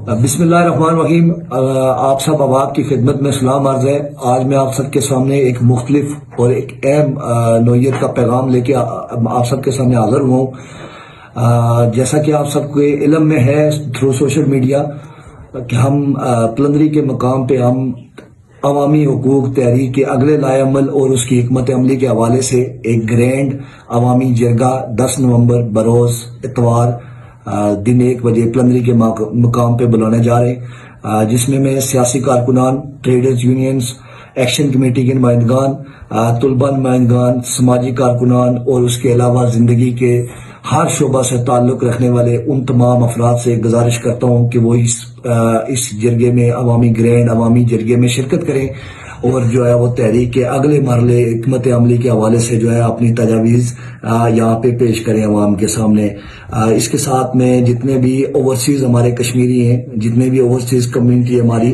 بسم اللہ الرحمن الرحیم۔ آپ سب اب کی خدمت میں سلام عرض ہے۔ آج میں آپ سب کے سامنے ایک مختلف اور ایک اہم نوعیت کا پیغام لے کے آپ سب کے سامنے حاضر ہوا ہوں۔ جیسا کہ آپ سب کے علم میں ہے تھرو سوشل میڈیا کہ ہم پلندری کے مقام پہ ہم عوامی حقوق تحریک کے اگلے لائے عمل اور اس کی حکمت عملی کے حوالے سے ایک گرینڈ عوامی جرگہ 10 نومبر بروز اتوار دن 1 بجے پلندری کے مقام پہ بلانے جا رہے ہیں، جس میں سیاسی کارکنان، ٹریڈرز یونینز، ایکشن کمیٹی کے نمائندگان، طلباء نمائندگان، سماجی کارکنان اور اس کے علاوہ زندگی کے ہر شعبہ سے تعلق رکھنے والے ان تمام افراد سے گزارش کرتا ہوں کہ وہ اس جرگے میں عوامی جرگے میں شرکت کریں اور جو ہے وہ تحریک کے اگلے مرحلے حکمت عملی کے حوالے سے جو ہے اپنی تجاویز یہاں پہ پیش کریں عوام کے سامنے۔ اس کے ساتھ میں جتنے بھی اوورسیز ہمارے کشمیری ہیں، جتنے بھی اوورسیز کمیونٹی ہماری،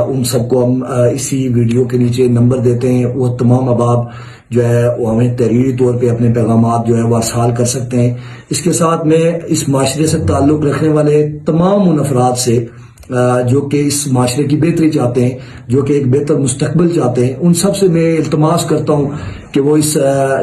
ان سب کو ہم اسی ویڈیو کے نیچے نمبر دیتے ہیں، وہ تمام احباب جو ہے وہ ہمیں تحریری طور پہ اپنے پیغامات جو ہے وہ ارسال کر سکتے ہیں۔ اس کے ساتھ میں اس معاشرے سے تعلق رکھنے والے تمام ان افراد سے جو کہ اس معاشرے کی بہتری چاہتے ہیں، جو کہ ایک بہتر مستقبل چاہتے ہیں، ان سب سے میں التماس کرتا ہوں کہ وہ اس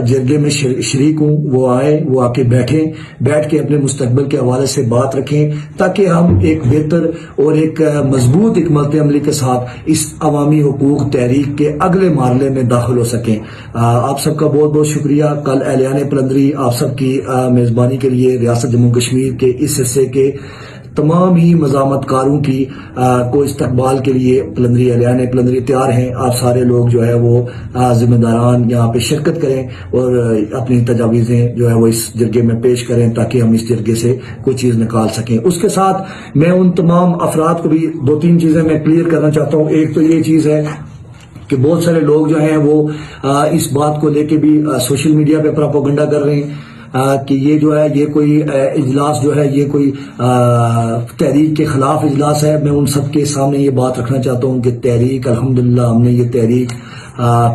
جرگے میں شریک ہوں، وہ آئیں، وہ آ کے بیٹھ کے اپنے مستقبل کے حوالے سے بات رکھیں، تاکہ ہم ایک بہتر اور ایک مضبوط حکمت عملی کے ساتھ اس عوامی حقوق تحریک کے اگلے مرحلے میں داخل ہو سکیں۔ آپ سب کا بہت بہت شکریہ۔ کل اہلیان پلندری آپ سب کی میزبانی کے لیے ریاست جموں کشمیر کے اس حصے کے تمام ہی مزاحمت کاروں کی کو استقبال کے لیے اہلیان پلندری تیار ہیں۔ آپ سارے لوگ جو ہے وہ ذمہ داران یہاں پہ شرکت کریں اور اپنی تجاویزیں جو ہے وہ اس جرگے میں پیش کریں، تاکہ ہم اس جرگے سے کوئی چیز نکال سکیں۔ اس کے ساتھ میں ان تمام افراد کو بھی 2-3 چیزیں میں کلیئر کرنا چاہتا ہوں۔ ایک تو یہ چیز ہے کہ بہت سارے لوگ جو ہیں وہ اس بات کو لے کے بھی سوشل میڈیا پہ پروپیگنڈا کر رہے ہیں کہ یہ جو ہے یہ کوئی اجلاس جو ہے یہ کوئی تحریک کے خلاف اجلاس ہے۔ میں ان سب کے سامنے یہ بات رکھنا چاہتا ہوں کہ تحریک الحمدللہ ہم نے یہ تحریک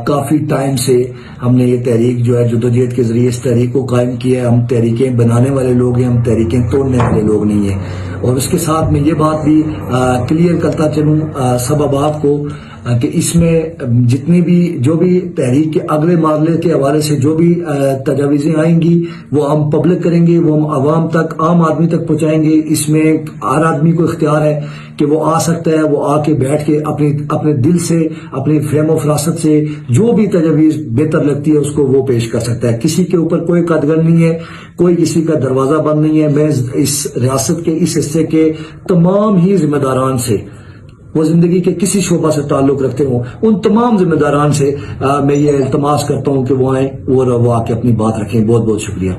کافی ٹائم سے ہم نے یہ تحریک جو ہے جدوجہد کے ذریعے اس تحریک کو قائم کیا ہے۔ ہم تحریکیں بنانے والے لوگ ہیں، ہم تحریکیں توڑنے والے لوگ نہیں ہیں۔ اور اس کے ساتھ میں یہ بات بھی کلیئر کرتا چلوں سب احباب کو کہ اس میں جتنی بھی جو بھی تحریک کے اگلے مرحلے کے حوالے سے جو بھی تجاویزیں آئیں گی وہ ہم پبلک کریں گے، وہ ہم عوام تک، عام آدمی تک پہنچائیں گے۔ اس میں ہر آدمی کو اختیار ہے کہ وہ آ سکتا ہے، وہ آ کے بیٹھ کے اپنے دل سے، اپنی فہم و فراست سے جو بھی تجاویز بہتر لگتی ہے اس کو وہ پیش کر سکتا ہے۔ کسی کے اوپر کوئی قدغن نہیں ہے، کوئی کسی کا دروازہ بند نہیں ہے۔ میں اس ریاست کے اس حصے کے تمام ہی ذمہ داران سے، وہ زندگی کے کسی شعبہ سے تعلق رکھتے ہوں، ان تمام ذمہ داران سے میں یہ التماس کرتا ہوں کہ وہ آئیں اور وہ آ کے اپنی بات رکھیں۔ بہت بہت شکریہ۔